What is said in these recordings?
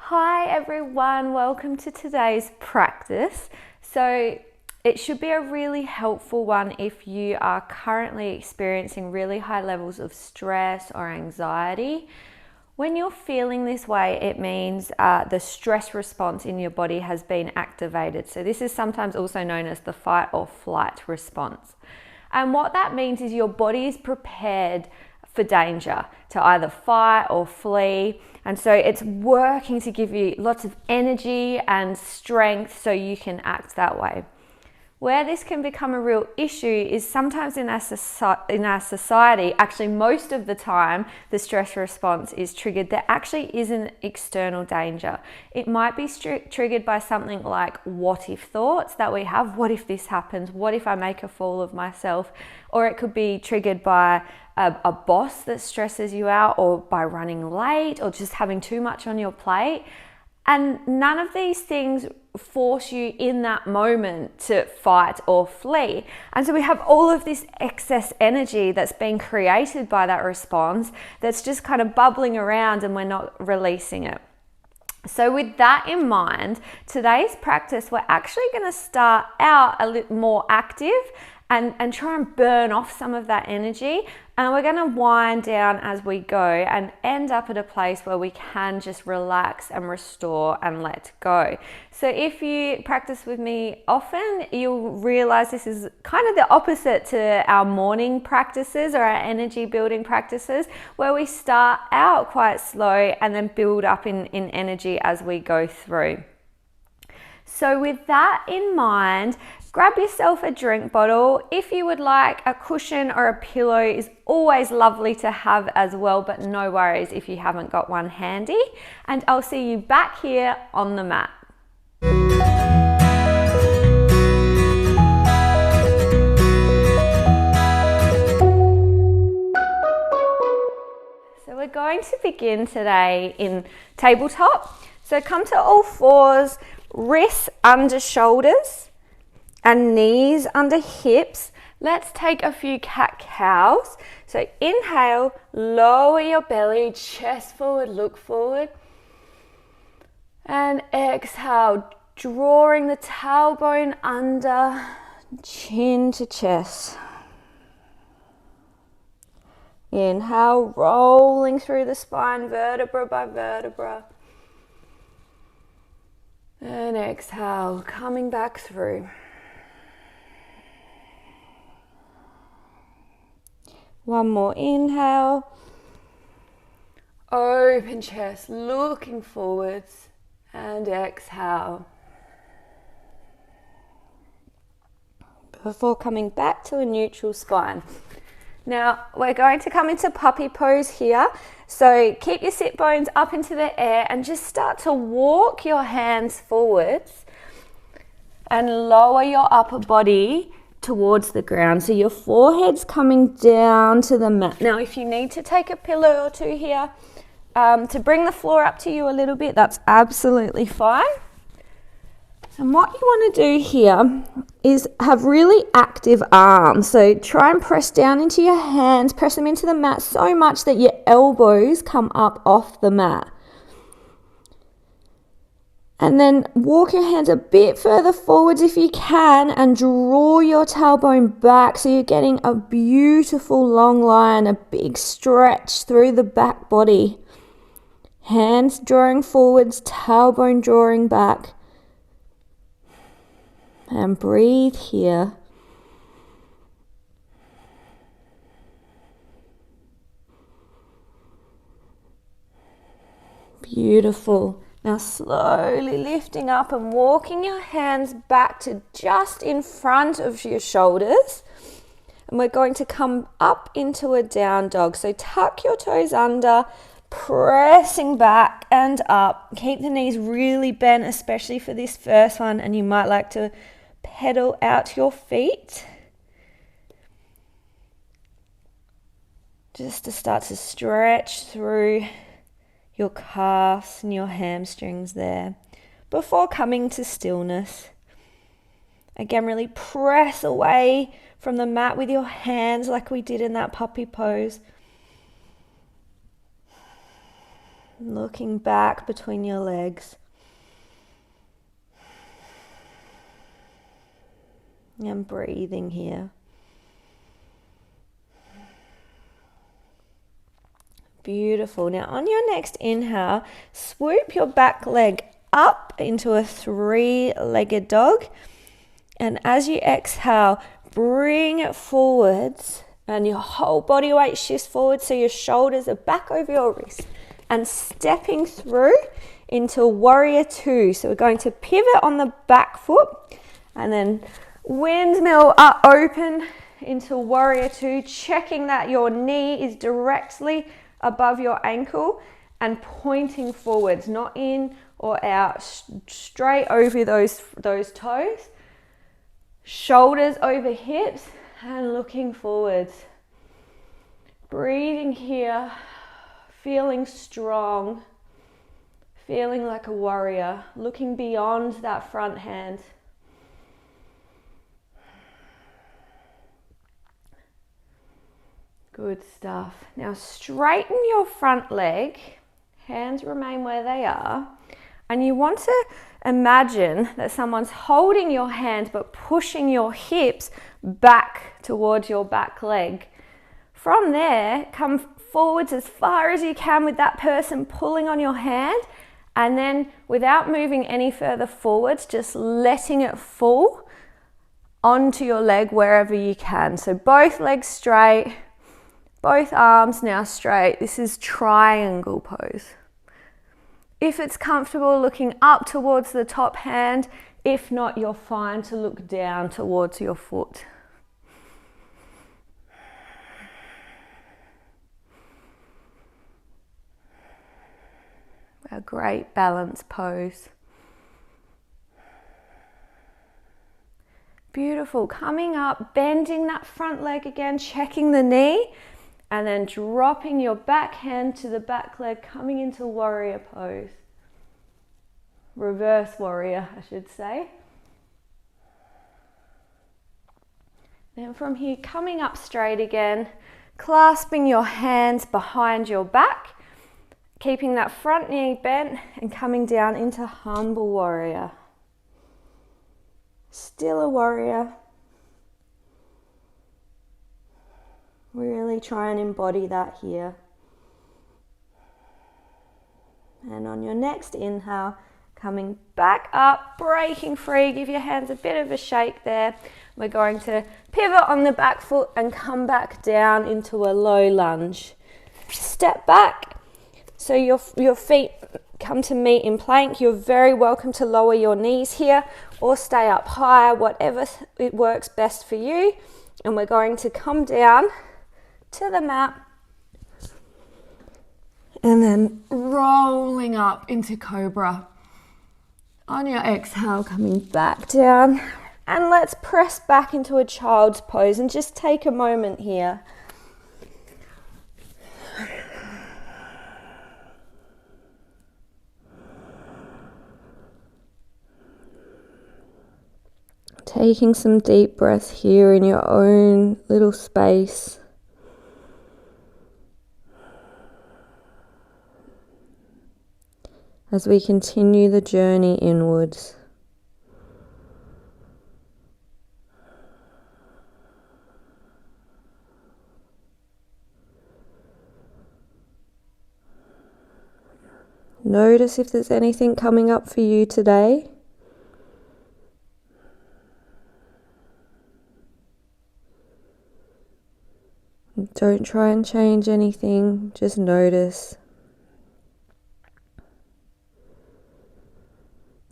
Hi everyone, welcome to today's practice. So it should be a really helpful one if you are currently experiencing really high levels of stress or anxiety. When you're feeling this way, it means the stress response in your body has been activated. So this is sometimes also known as the fight or flight response. And what that means is your body is prepared for danger, to either fight or flee. And so it's working to give you lots of energy and strength so you can act that way. Where this can become a real issue is sometimes in our society, actually most of the time, the stress response is triggered. There actually isn't external danger. It might be triggered by something like what if thoughts that we have. What if this happens? What if I make a fool of myself? Or it could be triggered by a boss that stresses you out, or by running late, or just having too much on your plate. And none of these things force you in that moment to fight or flee. And so we have all of this excess energy that's being created by that response that's just kind of bubbling around and we're not releasing it. So with that in mind, today's practice, we're actually going to start out a little more active and try and burn off some of that energy. And we're going to wind down as we go and end up at a place where we can just relax and restore and let go. So if you practice with me often, you'll realize this is kind of the opposite to our morning practices or our energy building practices, where we start out quite slow and then build up in energy as we go through. So with that in mind, grab yourself a drink bottle. If you would like, a cushion or a pillow is always lovely to have as well, but no worries if you haven't got one handy. And I'll see you back here on the mat. So we're going to begin today in tabletop. So come to all fours, wrists under shoulders and knees under hips. Let's take a few cat-cows. So inhale, lower your belly, chest forward, look forward. And exhale, drawing the tailbone under, chin to chest. Inhale, rolling through the spine, vertebra by vertebra. And exhale, coming back through. One more inhale. Open chest, looking forwards. And exhale. Before coming back to a neutral spine. Now, we're going to come into puppy pose here. So keep your sit bones up into the air and just start to walk your hands forwards and lower your upper body towards the ground. So your forehead's coming down to the mat. Now, if you need to take a pillow or two here to bring the floor up to you a little bit, that's absolutely fine. And what you want to do here is have really active arms. So try and press down into your hands, press them into the mat so much that your elbows come up off the mat. And then walk your hands a bit further forwards if you can and draw your tailbone back so you're getting a beautiful long line, a big stretch through the back body. Hands drawing forwards, tailbone drawing back. And breathe here. Beautiful. Now slowly lifting up and walking your hands back to just in front of your shoulders. And we're going to come up into a down dog. So tuck your toes under, pressing back and up. Keep the knees really bent, especially for this first one. And you might like to pedal out your feet. Just to start to stretch through your calves and your hamstrings there before coming to stillness. Again, really press away from the mat with your hands like we did in that puppy pose. looking back between your legs. And breathing here. Beautiful. Now on your next inhale, swoop your back leg up into a three-legged dog. And as you exhale, bring it forwards and your whole body weight shifts forward so your shoulders are back over your wrists and stepping through into warrior two. So we're going to pivot on the back foot and then windmill up open into warrior two, checking that your knee is directly above your ankle and pointing forwards, not in or out, straight over those toes. Shoulders over hips and looking forwards. Breathing here, feeling strong, feeling like a warrior, looking beyond that front hand. Good stuff. Now straighten your front leg, hands remain where they are, and you want to imagine that someone's holding your hand but pushing your hips back towards your back leg. From there, come forwards as far as you can with that person pulling on your hand, and then without moving any further forwards, just letting it fall onto your leg wherever you can. So both legs straight, both arms now straight. This is triangle pose. If it's comfortable, looking up towards the top hand. If not, you're fine to look down towards your foot. A great balance pose. Beautiful. Coming up, bending that front leg again, checking the knee, and then dropping your back hand to the back leg, coming into warrior pose. Reverse warrior, I should say. Then from here, coming up straight again, clasping your hands behind your back, keeping that front knee bent and coming down into humble warrior. Still a warrior. Really try and embody that here. And on your next inhale, coming back up, breaking free, give your hands a bit of a shake there. We're going to pivot on the back foot and come back down into a low lunge. Step back, so your feet come to meet in plank. You're very welcome to lower your knees here or stay up high, whatever it works best for you. And we're going to come down to the mat and then rolling up into cobra. On your exhale, coming back down, and let's press back into a child's pose and just take a moment here. Taking some deep breaths here in your own little space. As we continue the journey inwards. Notice if there's anything coming up for you today. Don't try and change anything, just notice.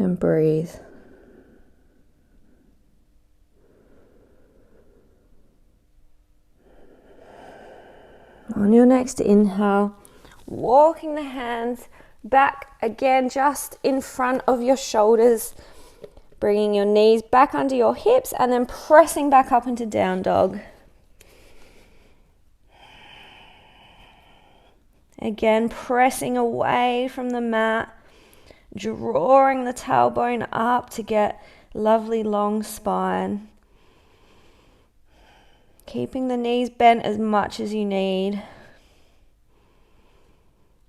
And breathe. On your next inhale, walking the hands back again, just in front of your shoulders, bringing your knees back under your hips and then pressing back up into down dog. Again, pressing away from the mat, drawing the tailbone up to get lovely long spine. Keeping the knees bent as much as you need.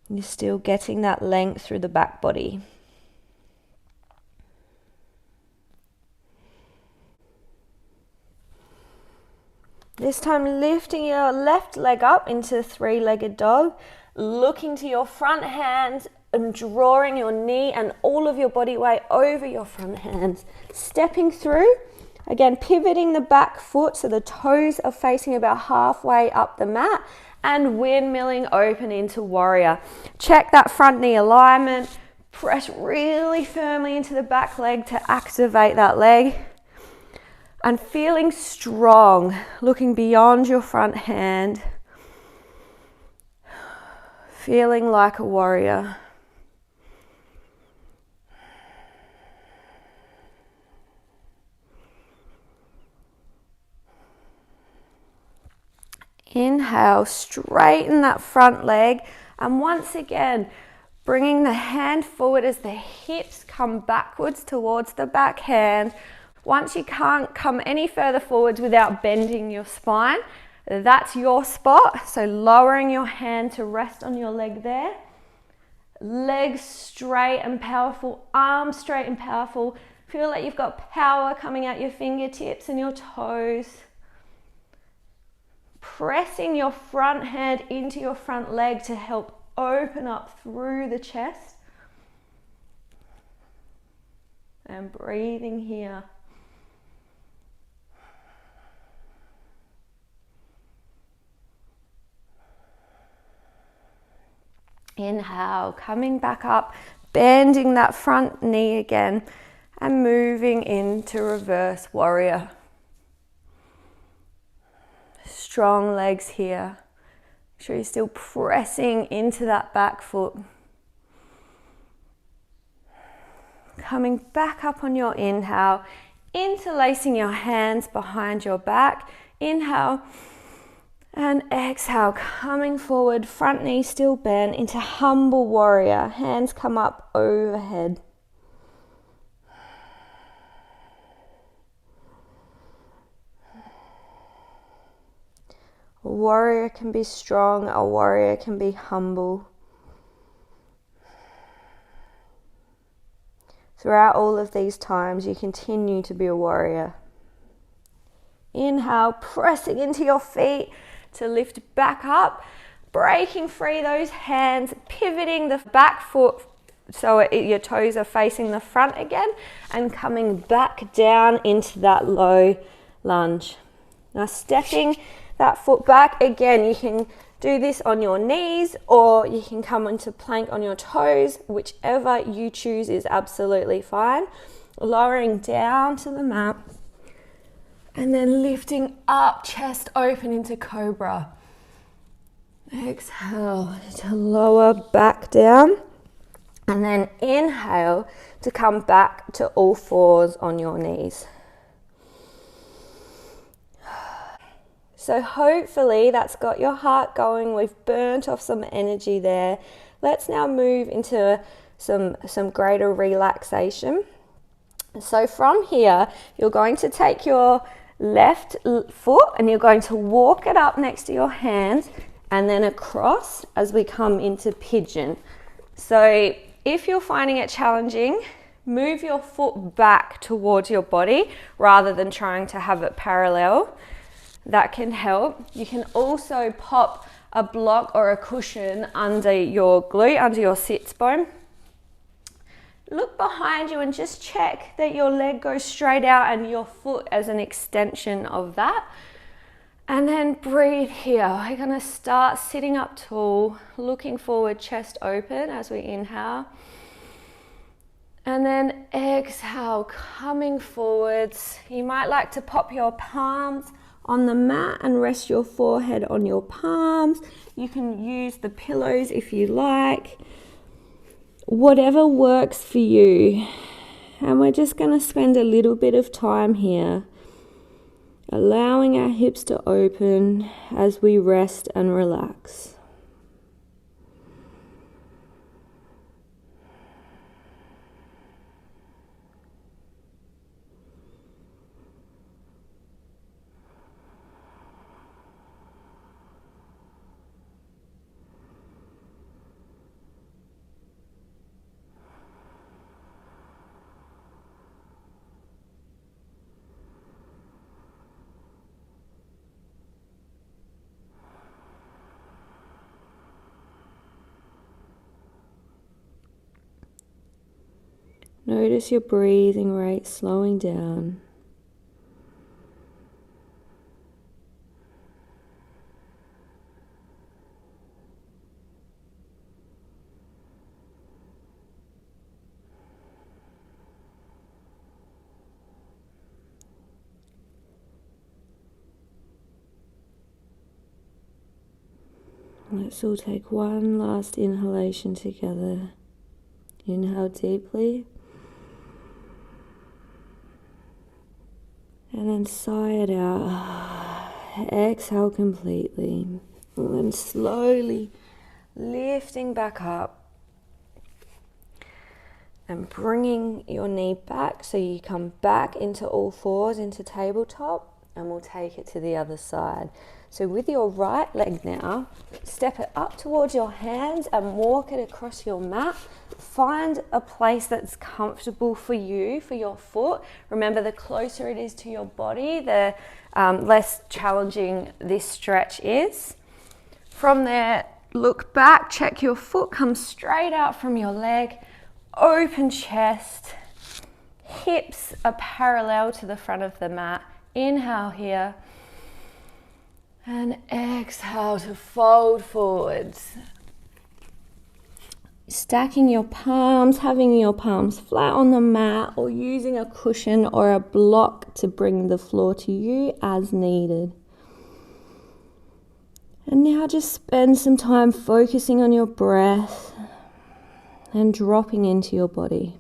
You're still getting that length through the back body. This time lifting your left leg up into three-legged dog, looking to your front hands and drawing your knee and all of your body weight over your front hands. Stepping through, again pivoting the back foot so the toes are facing about halfway up the mat, and windmilling open into warrior. Check that front knee alignment, press really firmly into the back leg to activate that leg. And feeling strong, looking beyond your front hand, feeling like a warrior. Inhale, straighten that front leg, and once again, bringing the hand forward as the hips come backwards towards the back hand. Once you can't come any further forwards without bending your spine, that's your spot. So lowering your hand to rest on your leg there. Legs straight and powerful, arms straight and powerful. Feel like you've got power coming out your fingertips and your toes. Pressing your front hand into your front leg to help open up through the chest. And breathing here. Inhale, coming back up, bending that front knee again and moving into reverse warrior. Strong legs here. Make sure you're still pressing into that back foot. Coming back up on your inhale, interlacing your hands behind your back. Inhale. And exhale, coming forward, front knee still bent into humble warrior. Hands come up overhead. A warrior can be strong, a warrior can be humble. Throughout all of these times, you continue to be a warrior. Inhale, pressing into your feet to lift back up, breaking free those hands, pivoting the back foot so your toes are facing the front again, and coming back down into that low lunge. Now stepping that foot back, again you can do this on your knees or you can come into plank on your toes, whichever you choose is absolutely fine. Lowering down to the mat. And then lifting up, chest open into cobra. Exhale to lower back down. And then inhale to come back to all fours on your knees. So hopefully that's got your heart going. We've burnt off some energy there. Let's now move into some greater relaxation. So from here, you're going to take your left foot and you're going to walk it up next to your hands and then across as we come into pigeon. So if you're finding it challenging, move your foot back towards your body rather than trying to have it parallel. That can help. You can also pop a block or a cushion under your glute, under your sits bone. Look behind you and just check that your leg goes straight out and your foot as an extension of that. And then breathe here. We're going to start sitting up tall, looking forward, chest open as we inhale. And then exhale, coming forwards. You might like to pop your palms on the mat and rest your forehead on your palms. You can use the pillows if you like. Whatever works for you. And we're just going to spend a little bit of time here, allowing our hips to open as we rest and relax. Notice your breathing rate slowing down. Let's all take one last inhalation together. Inhale deeply. And then sigh it out. Exhale completely. And then slowly lifting back up. And bringing your knee back so you come back into all fours, into tabletop. And we'll take it to the other side. So with your right leg now, step it up towards your hands and walk it across your mat. Find a place that's comfortable for you, for your foot. Remember, the closer it is to your body, the less challenging this stretch is. From there, look back, check your foot, come straight out from your leg, open chest, hips are parallel to the front of the mat. Inhale here. And exhale to fold forwards. Stacking your palms, having your palms flat on the mat, or using a cushion or a block to bring the floor to you as needed. And now just spend some time focusing on your breath and dropping into your body.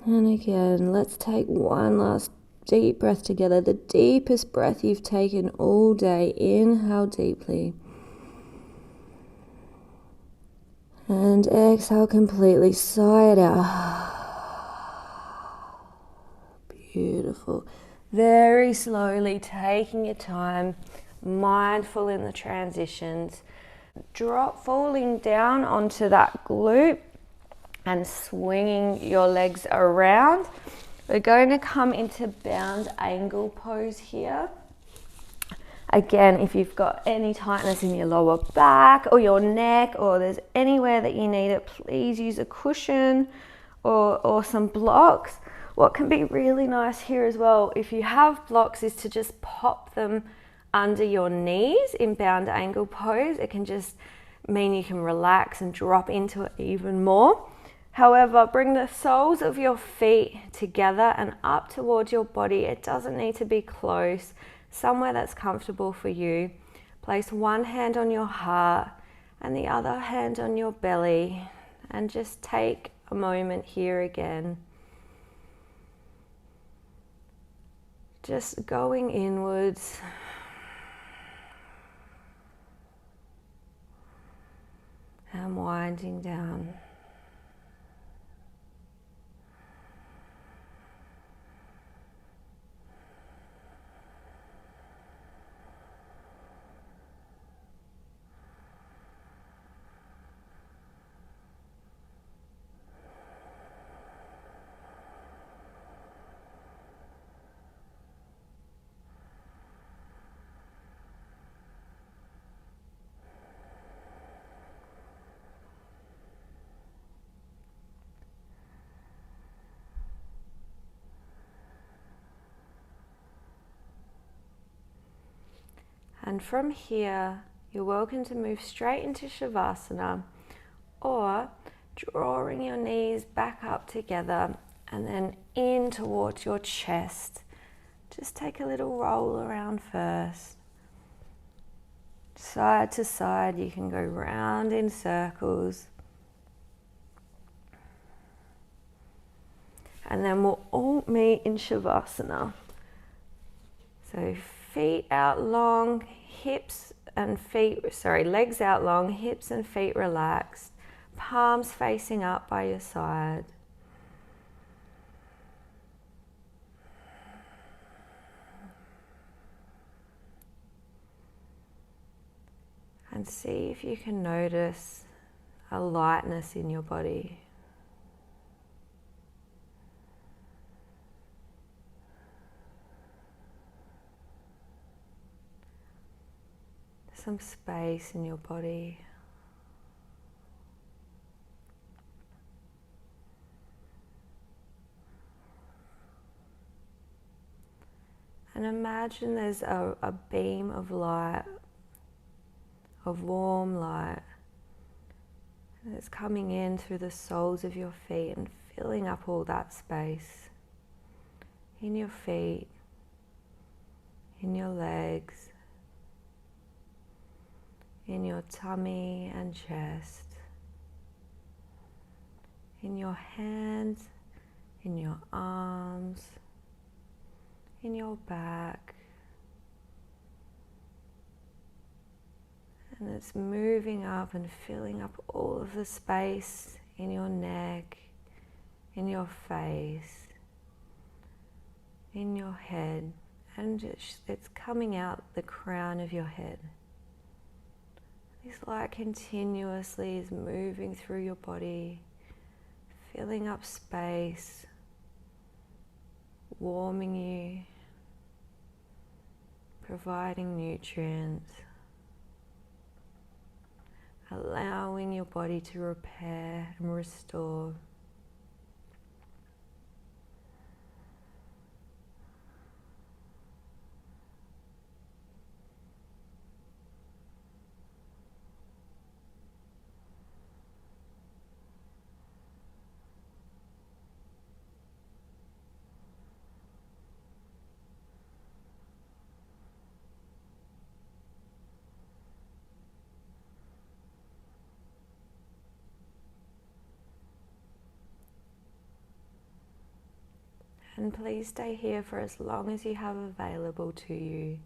And again, let's take one last deep breath together. The deepest breath you've taken all day. Inhale deeply. And exhale completely. Sigh it out. Beautiful. Very slowly taking your time, mindful in the transitions. Falling down onto that glute and swinging your legs around. We're going to come into bound angle pose here. Again, if you've got any tightness in your lower back or your neck, or there's anywhere that you need it, please use a cushion or some blocks. What can be really nice here as well, if you have blocks, is to just pop them under your knees in bound angle pose. It can just mean you can relax and drop into it even more. However, bring the soles of your feet together and up towards your body. It doesn't need to be close, somewhere that's comfortable for you. Place one hand on your heart and the other hand on your belly, and just take a moment here again. Just going inwards. And winding down. And from here, you're welcome to move straight into Shavasana, or drawing your knees back up together and then in towards your chest, just take a little roll around first. Side to side, you can go round in circles. And then we'll all meet in Shavasana. So feet out long, legs out long, hips and feet relaxed, palms facing up by your side. And see if you can notice a lightness in your body. Some space in your body. And imagine there's a beam of light, of warm light, that's coming in through the soles of your feet and filling up all that space in your feet, in your legs, in your tummy and chest, in your hands, in your arms, in your back. And it's moving up and filling up all of the space in your neck, in your face, in your head, and it's coming out the crown of your head. This light continuously is moving through your body, filling up space, warming you, providing nutrients, allowing your body to repair and restore. And please stay here for as long as you have available to you.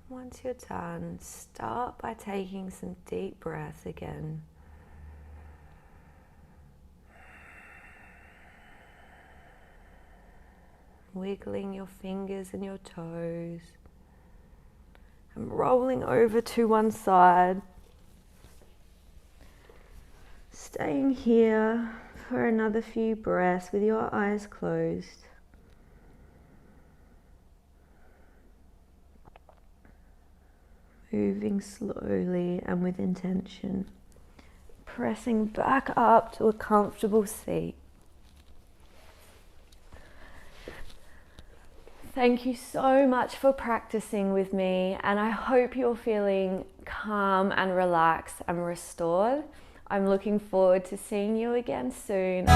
Once you're done, start by taking some deep breaths again. Wiggling your fingers and your toes. And rolling over to one side. Staying here for another few breaths with your eyes closed. Moving slowly and with intention. Pressing back up to a comfortable seat. Thank you so much for practicing with me, and I hope you're feeling calm and relaxed and restored. I'm looking forward to seeing you again soon.